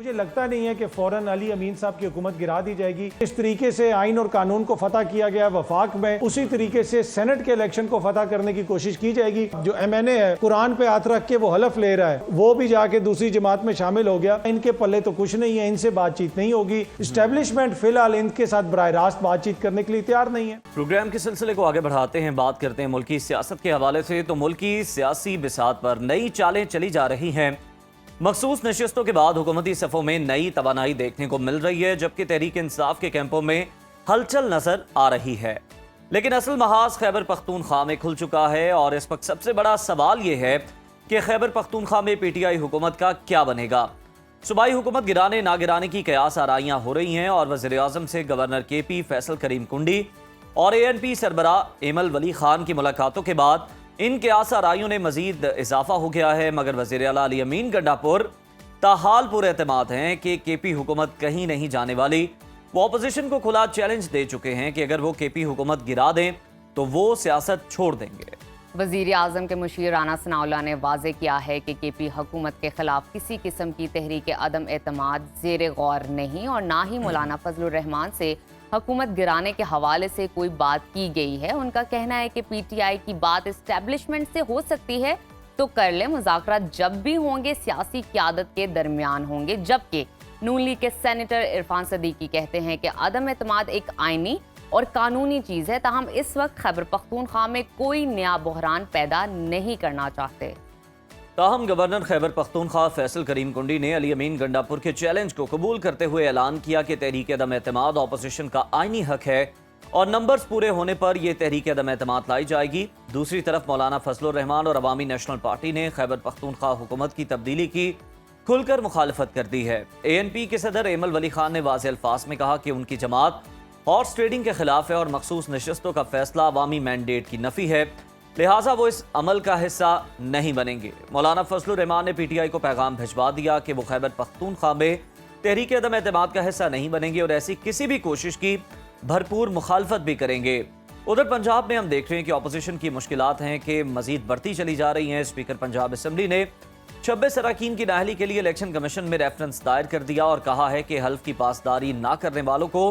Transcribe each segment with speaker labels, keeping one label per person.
Speaker 1: मुझे लगता नहीं है कि फौरन अली अमीन साहब की हुकूमत गिरा दी जाएगी। इस तरीके से आइन और कानून को फतह किया गया वफाक में, उसी तरीके से सेनेट के इलेक्शन को फतह करने की कोशिश की जाएगी। जो MNA है कुरान पे हाथ रख के वो हलफ ले रहा है, वो भी जाके दूसरी जमात में शामिल हो गया। इनके पल्ले तो कुछ नहीं है, इनसे बातचीत नहीं होगी। इस्टेब्लिशमेंट फिलहाल इनके साथ बराह रास्त बातचीत करने के लिए तैयार नहीं है।
Speaker 2: प्रोग्राम के सिलसिले को आगे बढ़ाते हैं, बात करते हैं मुल्की सियासत के हवाले से। तो मुल्की सियासी बिसात पर नई चालें चली जा रही हैं। मखसूस नशिस्तों के बाद हुकूमती सफ़ों में नई तवानाई देखने को मिल रही है, जबकि तहरीक इंसाफ के कैंपों में हलचल नजर आ रही है। लेकिन असल महाज खैबर पख्तूनख्वा में खुल चुका है और इस वक्त सबसे बड़ा सवाल यह है कि खैबर पख्तूनख्वा में PTI हुकूमत का क्या बनेगा। सूबाई हुकूमत गिराने ना गिराने की कयास आराइयाँ हो रही हैं और वज़ीर आज़म से गवर्नर KP फैसल करीम कुंडी और ANP सरबरा एमल वली खान की मुलाकातों के बाद इन कयास आराइयों ने मजीद इजाफा हो गया है। मगर वज़ीर आला अली अमीन गंडापुर ताहाल पूरे एतमाद हैं कि KP हुकूमत कहीं नहीं जाने वाली। वो अपोजिशन को खुला चैलेंज दे चुके हैं कि अगर वो KP हुकूमत गिरा दें तो वो सियासत छोड़ देंगे।
Speaker 3: वज़ीर आज़म के मुशीर राना सनाउल्लाह ने वाज़े किया है कि KP हुकूमत के खिलाफ किसी किस्म की तहरीक अदम एतमाद ज़ेर गौर नहीं और ना ही मौलाना फजलुर रहमान से हुकूमत गिराने के हवाले से कोई बात की गई है। उनका कहना है कि PTI की बात इस्टेब्लिशमेंट से हो सकती है तो कर ले, मुज़ाकरात जब भी होंगे सियासी क़यादत के दरमियान होंगे। जबकि नून लीग के सेनेटर इरफान सदीकी कहते हैं कि अदम एतमाद एक आइनी और कानूनी चीज़ है, ताहम इस वक्त खैबर पख्तूनख्वा में कोई नया बहरान पैदा नहीं करना चाहते।
Speaker 2: ताहम गवर्नर खैबर पख्तूनख्वा फैसल करीम कुंडी ने अली अमीन गंडापुर के चैलेंज को कबूल करते हुए ऐलान किया कि तहरीक अदम एतमाद अपोजिशन का आइनी हक है और नंबर्स पूरे होने पर यह तहरीक अदम एतमाद लाई जाएगी। दूसरी तरफ मौलाना फजलुर रहमान और अवामी नेशनल पार्टी ने खैबर पख्तूनख्वा हुकूमत की तब्दीली की खुलकर मुखालफत कर दी है। ANP के सदर एमल वली खान ने वाज़ेह अल्फाज में कहा कि उनकी जमात हॉर्स ट्रेडिंग के खिलाफ है और मखसूस नशस्तों का फैसला अवामी मैंडेट की नफी है, लिहाजा वो इस अमल का हिस्सा नहीं बनेंगे। मौलाना फजलुर रहमान ने PTI को पैगाम भिजवा दिया कि वो खैबर पख्तूनख्वा में तहरीक अदम एतमाद का हिस्सा नहीं बनेंगे और ऐसी किसी भी कोशिश की भरपूर मुखालफत भी करेंगे। उधर पंजाब में हम देख रहे हैं कि अपोजिशन की मुश्किलात हैं कि मजीद बढ़ती चली जा रही हैं। स्पीकर पंजाब असम्बली ने 26 अरकान की नाअहली के लिए इलेक्शन कमीशन में रेफरेंस दायर कर दिया और कहा है कि हल्फ की पासदारी ना करने वालों को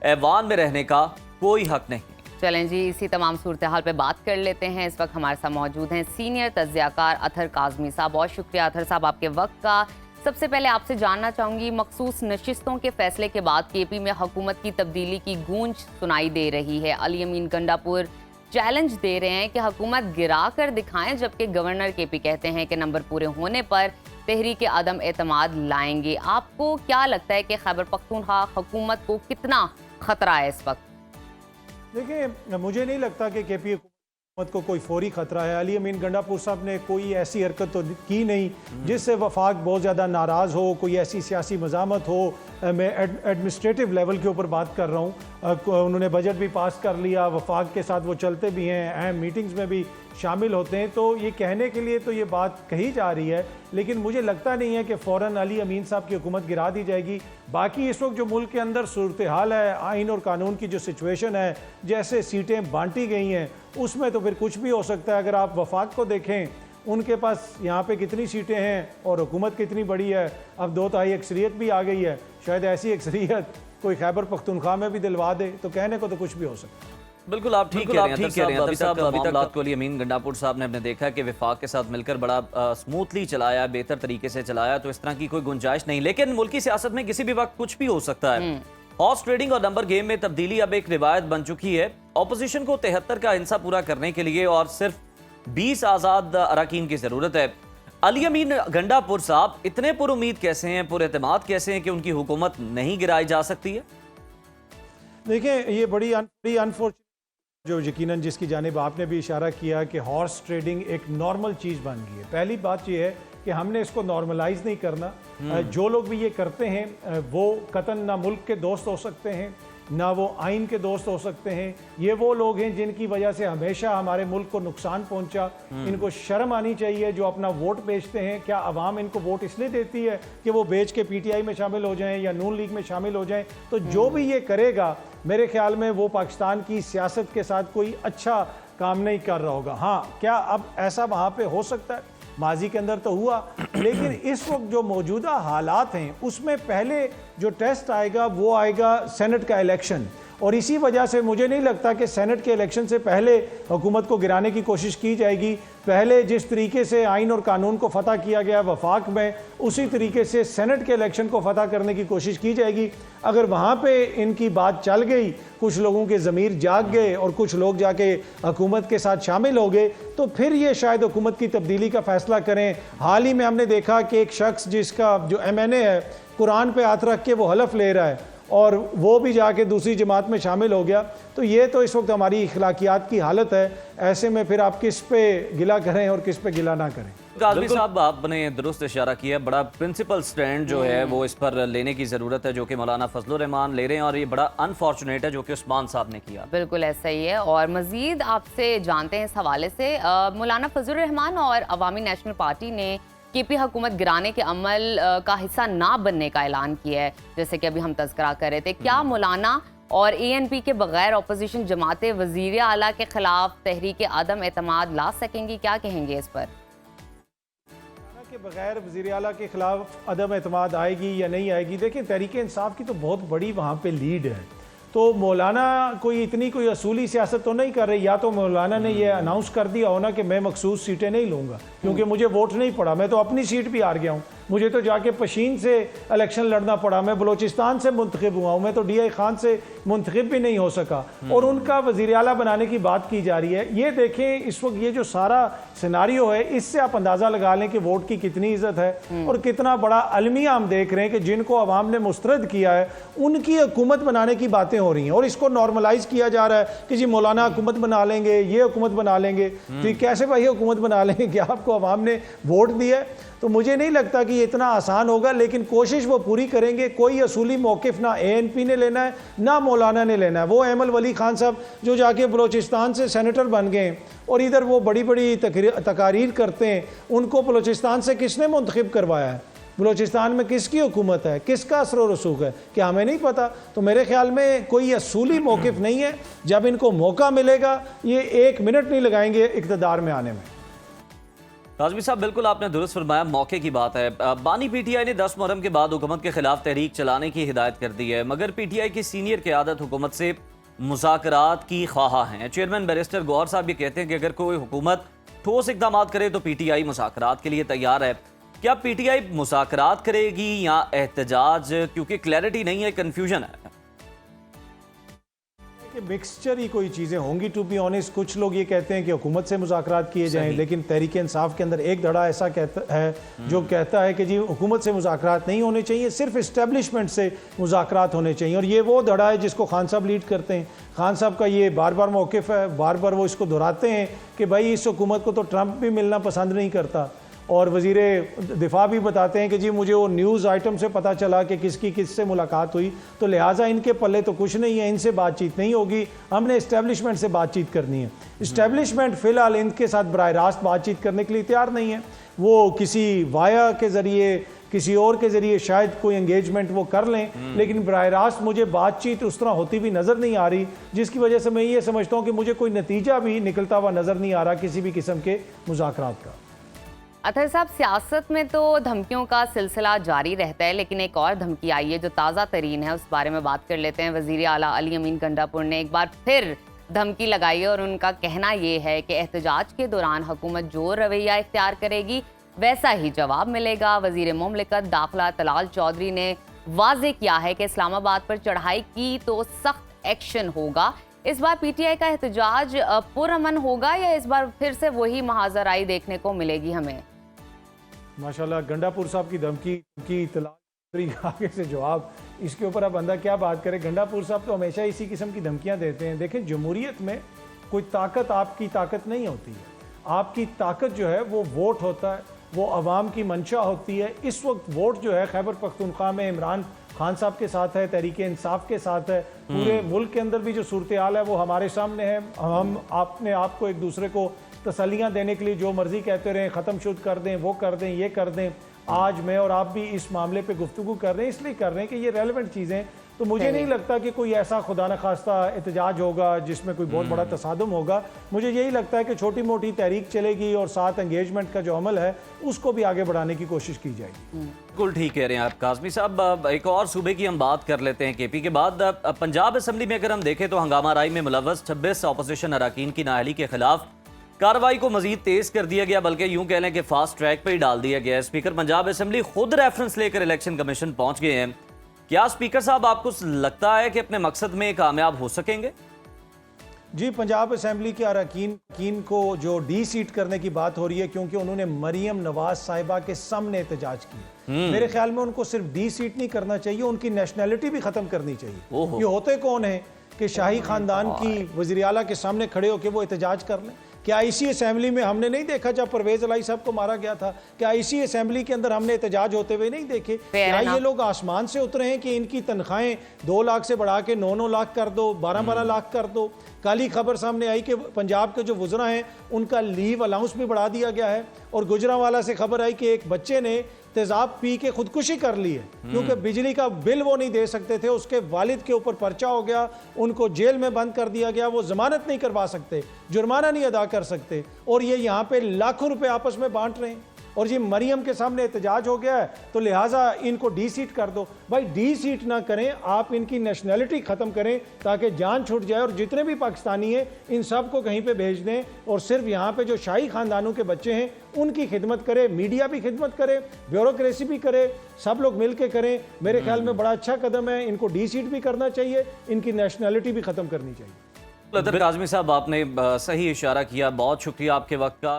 Speaker 2: ऐवान में रहने का कोई हक नहीं।
Speaker 3: चलें जी, इसी तमाम सूरत हाल पे बात कर लेते हैं। इस वक्त हमारे साथ मौजूद हैं सीनियर तज्ज़ियाकार अतहर काज़मी साहब। बहुत शुक्रिया अतहर साहब आपके वक्त का। सबसे पहले आपसे जानना चाहूँगी, मखसूस नशिस्तों के फैसले के बाद KP में हुकूमत की तब्दीली की गूंज सुनाई दे रही है। अली अमीन गंडापुर चैलेंज दे रहे हैं कि हुकूमत गिरा कर दिखाएं, जबकि गवर्नर KP कहते हैं कि नंबर पूरे होने पर तहरीक अदम एतमाद लाएंगे। आपको क्या लगता है कि खैबर पख्तूनख्वा हुकूमत को कितना खतरा है इस वक्त?
Speaker 1: देखिए, मुझे नहीं लगता कि KP हुकूमत को कोई फौरी खतरा है। अली अमीन गंडापुर साहब ने कोई ऐसी हरकत तो की नहीं जिससे वफाक बहुत ज़्यादा नाराज़ हो, कोई ऐसी सियासी मज़ामत हो। मैं एडमिनिस्ट्रेटिव लेवल के ऊपर बात कर रहा हूँ। उन्होंने बजट भी पास कर लिया, वफाक के साथ वो चलते भी हैं, अहम मीटिंग्स में भी शामिल होते हैं। तो ये कहने के लिए तो ये बात कही जा रही है, लेकिन मुझे लगता नहीं है कि फ़ौरन अली अमीन साहब की हुकूमत गिरा दी जाएगी। बाकी इस वक्त जो मुल्क के अंदर सूरत हाल है, आइन और कानून की जो सिचुएशन है, जैसे सीटें बांटी गई हैं, उसमें तो फिर कुछ भी हो सकता है। अगर आप वफाक को देखें, उनके पास यहाँ पे कितनी सीटें हैं और हुकूमत कितनी बड़ी है। अब 2/3 अक्सरियत भी आ गई है। शायद ऐसी अक्सरियत कोई खैबर पख्तूनख्वा में भी दिलवा दे, तो कहने को तो कुछ भी हो सकता है।
Speaker 2: बिल्कुल आप ठीक कह रहे हैं। अभी तक को अली अमीन गंडापुर साहब ने हमने देखा कि वफाक के साथ मिलकर बड़ा स्मूथली चलाया, बेहतर तरीके से चलाया, तो इस तरह की कोई गुंजाइश नहीं। लेकिन मुल्की सियासत में किसी भी वक्त कुछ भी हो सकता है। हॉर्स ट्रेडिंग और नंबर गेम में तब्दीली अब एक रिवायत बन चुकी है। अपोजिशन को 73 का हिस्सा पूरा करने के लिए और सिर्फ 20 आज़ाद अरकान की जरूरत है। अली अमीन गंडापुर साहब इतने पुरुमीद कैसे हैं, पुरएतमाद कैसे हैं कि उनकी हुकूमत नहीं गिराई जा सकती है?
Speaker 1: देखिए, ये बड़ी अनफॉर्चुनेट जो यकीनन जिसकी जानिब आपने भी इशारा किया कि हॉर्स ट्रेडिंग एक नॉर्मल चीज़ बन गई है। पहली बात यह है कि हमने इसको नॉर्मलाइज नहीं करना। जो लोग भी ये करते हैं वो कतन ना मुल्क के दोस्त हो सकते हैं, ना वो आइन के दोस्त हो सकते हैं। ये वो लोग हैं जिनकी वजह से हमेशा हमारे मुल्क को नुकसान पहुंचा। इनको शर्म आनी चाहिए जो अपना वोट बेचते हैं। क्या अवाम इनको वोट इसलिए देती है कि वो बेच के PTI में शामिल हो जाएं या नून लीग में शामिल हो जाएं? तो जो भी ये करेगा, मेरे ख्याल में वो पाकिस्तान की सियासत के साथ कोई अच्छा काम नहीं कर रहा होगा। हाँ, क्या अब ऐसा वहाँ पे हो सकता है? माजी के अंदर तो हुआ, लेकिन इस वक्त जो मौजूदा हालात हैं उसमें पहले जो टेस्ट आएगा वो आएगा सेनेट का इलेक्शन, और इसी वजह से मुझे नहीं लगता कि सेनेट के इलेक्शन से पहले हुकूमत को गिराने की कोशिश की जाएगी। पहले जिस तरीके से आइन और कानून को फतह किया गया वफाक में, उसी तरीके से सेनेट के इलेक्शन को फतह करने की कोशिश की जाएगी। अगर वहाँ पे इनकी बात चल गई, कुछ लोगों के ज़मीर जाग गए और कुछ लोग जाके हुकूमत के साथ शामिल हो गए, तो फिर ये शायद हुकूमत की तब्दीली का फ़ैसला करें। हाल ही में हमने देखा कि एक शख्स जिसका जो MNA है, कुरान पे हाथ रख के वो हलफ ले रहा है और वो भी जाके दूसरी जमात में शामिल हो गया। तो ये तो इस वक्त हमारी इखलाकियात की हालत है। ऐसे में फिर आप किस पे गिला करें और किस पे गिला ना करें।
Speaker 2: काज़मी साहब, आपने दुरुस्त इशारा किया, बड़ा प्रिंसिपल स्टैंड जो है वो इस पर लेने की ज़रूरत है, जो कि मौलाना फजलुर रहमान ले रहे हैं, और ये बड़ा अनफॉर्चुनेट है जो कि उस्मान साहब ने किया।
Speaker 3: बिल्कुल ऐसा ही है। और मजीद आपसे जानते हैं इस हवाले से, मौलाना फजलुर रहमान और अवामी नेशनल पार्टी ने केपी हुकूमत गिराने के अमल का हिस्सा ना बनने का ऐलान किया है, जैसे कि अभी हम तज़किरा कर रहे थे। क्या मौलाना और ANP के बगैर अपोजिशन जमातें वज़ीर आला के खिलाफ तहरीक अदम एतमाद ला सकेंगी? क्या कहेंगे इस पर?
Speaker 1: के बगैर वज़ीर आला के खिलाफ अदम एतमाद आएगी या नहीं आएगी, देखिए तहरीक इंसाफ की तो बहुत बड़ी वहाँ पे लीड है। तो मौलाना कोई असूली सियासत तो नहीं कर रही। या तो मौलाना ने ये अनाउंस कर दिया होना कि मैं मखसूस सीटें नहीं लूँगा क्योंकि मुझे वोट नहीं पड़ा, मैं तो अपनी सीट भी हार गया हूँ, मुझे तो जाके पशीन से इलेक्शन लड़ना पड़ा, मैं बलोचिस्तान से मुंतखब हुआ हूँ, मैं तो DI खान से मुंतखब भी नहीं हो सका, और उनका वज़ीर आला बनाने की बात की जा रही है। ये देखें इस वक्त ये जो सारा सिनारियो है, इससे आप अंदाज़ा लगा लें कि वोट की कितनी इज्जत है और कितना बड़ा अलमिया हम देख रहे हैं कि जिनको अवाम ने मुस्तरद किया है उनकी हुकूमत बनाने की बातें हो रही हैं, और इसको नॉर्मलाइज किया जा रहा है कि जी मौलाना हुकूमत बना लेंगे, ये हुकूमत बना लेंगे। तो कैसे भाई हुकूमत बना लेंगे कि आपको अवाम ने वोट दिया है? तो मुझे नहीं लगता कि ये इतना आसान होगा, लेकिन कोशिश वो पूरी करेंगे। कोई असूली मौक़िफ़ ना ANP ने लेना है ना मौलाना ने लेना है। वो अहमद वली खान साहब जो जाके बलोचिस्तान से सेनेटर बन गए और इधर वो बड़ी बड़ी तकारीर करते हैं, उनको बलोचिस्तान से किसने मुंतखब करवाया है? बलोचिस्तान में किसकी हुकूमत है, किसका असर व रसूख है, क्या हमें नहीं पता? तो मेरे ख्याल में कोई असूली मौक़िफ़ नहीं है। जब इनको मौका मिलेगा ये 1 मिनट नहीं लगाएंगे इक़्तिदार में आने में।
Speaker 2: काज़मी साहब, बिल्कुल आपने दुरुस्त फरमाया, मौके की बात है। बानी PTI ने 10 मुहर्रम के बाद हुकूमत के खिलाफ तहरीक चलाने की हिदायत कर दी है, मगर PTI की सीनियर क़यादत हुकूमत से मुज़ाकरात की ख्वाहा हैं। चेयरमैन बैरिस्टर गौहर साहब ये कहते हैं कि अगर कोई हुकूमत ठोस इक़दाम करे तो PTI मुज़ाकरात के लिए तैयार है। क्या PTI मुज़ाकरात करेगी या एहतजाज? क्योंकि क्लैरिटी नहीं है, कन्फ्यूजन है।
Speaker 1: मिक्सचर ही कोई चीज़ें होंगी टू बी ऑनेस्ट। कुछ लोग ये कहते हैं कि हुकूमत से मुज़ाकरात किए जाएं, लेकिन तहरीक इंसाफ के अंदर एक धड़ा ऐसा कहता है जो कहता है कि जी हुकूमत से मुज़ाकरात नहीं होने चाहिए, सिर्फ इस्टेब्लिशमेंट से मुज़ाकरात होने चाहिए। और ये वो धड़ा है जिसको खान साहब लीड करते हैं। खान साहब का ये बार बार मौक़िफ़ है, बार बार वो इसको दोहराते हैं कि भाई इस हुकूमत को तो ट्रंप भी मिलना पसंद नहीं करता, और वज़ीर दिफा भी बताते हैं कि जी मुझे वो न्यूज़ आइटम से पता चला कि किसकी किससे मुलाकात हुई, तो लिहाजा इनके पल्ले तो कुछ नहीं है, इनसे बातचीत नहीं होगी, हमने इस्टेब्लिशमेंट से बातचीत करनी है। इस्टेब्लिशमेंट फ़िलहाल इनके साथ बराह रास्त बातचीत करने के लिए तैयार नहीं है। वो किसी वाया के ज़रिए, किसी और के ज़रिए शायद कोई एंगेजमेंट वो कर लें, लेकिन बराह रास्त मुझे बातचीत उस तरह होती भी नज़र नहीं आ रही, जिसकी वजह से मैं ये समझता हूँ कि मुझे कोई नतीजा भी निकलता हुआ नज़र नहीं आ रहा किसी भी किस्म के मुज़ाकरात का।
Speaker 3: अतहर साहब, सियासत में तो धमकियों का सिलसिला जारी रहता है, लेकिन एक और धमकी आई है जो ताज़ा तरीन है, उस बारे में बात कर लेते हैं। वज़ीर आला अली अमीन गंडापुर ने एक बार फिर धमकी लगाई है और उनका कहना ये है कि एहतजाज के दौरान हुकूमत जो रवैया इख्तियार करेगी वैसा ही जवाब मिलेगा। वज़ीर मुमलिकत दाखिला तलाल चौधरी ने वाज़ेह किया है कि इस्लामाबाद पर चढ़ाई की तो सख्त एक्शन होगा। इस बार PTI का एहतजाज पुरअमन होगा या इस बार फिर से वही महाजराई देखने को मिलेगी हमें?
Speaker 1: माशाल्लाह, गंडापुर साहब की धमकी की तलाल आगे से जवाब, इसके ऊपर अब बंदा क्या बात करे। गंडापुर साहब तो हमेशा इसी किस्म की धमकियां देते हैं। देखें, जमहूरियत में कोई ताकत आपकी ताकत नहीं होती है। आपकी ताकत जो है वो वोट होता है, वो अवाम की मंशा होती है। इस वक्त वोट जो है खैबर पख्तूनख्वा में इमरान खान साहब के साथ है, तहरीक इंसाफ के साथ है। पूरे मुल्क के अंदर भी जो सूरत हाल है वो हमारे सामने है। हम आपने आपको एक दूसरे को तसल्लियाँ देने के लिए जो मर्जी कहते रहें, ख़त्म शुद्ध कर दें, वो कर दें, ये कर दें, आज मैं और आप भी इस मामले पे गुफ्तगू कर रहे हैं, इसलिए कर रहे हैं कि ये रेलेवेंट चीज़ें, तो मुझे नहीं लगता कि कोई ऐसा खुदा न खास्ता एहतजाज होगा जिसमें कोई बहुत बड़ा तसादुम होगा। मुझे यही लगता है कि छोटी मोटी तहरीक चलेगी और साथ एंगेजमेंट का जो अमल है उसको भी आगे बढ़ाने की कोशिश की जाएगी।
Speaker 2: बिल्कुल ठीक कह रहे हैं आप काज़मी साहब। एक और सूबे की हम बात कर लेते हैं केपी के बाद। पंजाब असम्बली में अगर हम देखें तो हंगामा राई में मुलव्वस 26 अपोजिशन अरकान की नाअहली के खिलाफ कार्रवाई को मजीद तेज कर दिया गया, बल्कि यूं कह लें कि फास्ट ट्रैक पर ही डाल दिया गया है। स्पीकर पंजाब असम्बली खुद रेफरेंस लेकर इलेक्शन कमीशन पहुंच गए हैं। क्या स्पीकर साहब आपको लगता है कि अपने मकसद में कामयाब हो सकेंगे?
Speaker 1: जी, पंजाब असम्बली के अरकान को जो डी सीट करने की बात हो रही है, क्योंकि उन्होंने मरियम नवाज साहिबा के सामने एहतजाज किया। मेरे ख्याल में उनको सिर्फ डी सीट नहीं करना चाहिए, उनकी नेशनैलिटी भी खत्म करनी चाहिए। ये होते कौन है कि शाही खानदान की वज़ीर आला के सामने खड़े होकर वो एहतजाज कर लें? क्या इसी असेंबली में हमने नहीं देखा जब परवेज अलाई साहब को मारा गया था? क्या इसी असेंबली के अंदर हमने एहतजाज होते हुए नहीं देखे? क्या ये लोग आसमान से उतरे हैं कि इनकी तनख्वाहें 2 लाख से बढ़ा के 9-9 लाख कर दो, 12-12 लाख कर दो? कल ही खबर सामने आई कि पंजाब के जो वज़रा हैं उनका लीव अलाउंस भी बढ़ा दिया गया है। और गुजरांवाला से खबर आई कि एक बच्चे ने तेजाब पी के खुदकुशी कर ली है क्योंकि बिजली का बिल वो नहीं दे सकते थे। उसके वालिद के ऊपर पर्चा हो गया, उनको जेल में बंद कर दिया गया, वो जमानत नहीं करवा सकते, जुर्माना नहीं अदा कर सकते, और ये यहाँ पे लाखों रुपए आपस में बांट रहे हैं। और जी मरियम के सामने एहतजाज हो गया है तो लिहाजा इनको डी सीट कर दो। भाई डी सीट ना करें, आप इनकी नेशनैलिटी ख़त्म करें ताकि जान छूट जाए, और जितने भी पाकिस्तानी हैं इन सब को कहीं पे भेज दें, और सिर्फ यहाँ पे जो शाही ख़ानदानों के बच्चे हैं उनकी खिदमत करे, मीडिया भी खिदमत करे, ब्यूरोक्रेसी भी करे, सब लोग मिल के करें। मेरे ख्याल में बड़ा अच्छा कदम है। इनको डी सीट भी करना चाहिए, इनकी नेशनैलिटी भी ख़त्म करनी चाहिए।
Speaker 2: काज़मी साहब, आपने सही इशारा किया, बहुत शुक्रिया आपके वक्त का।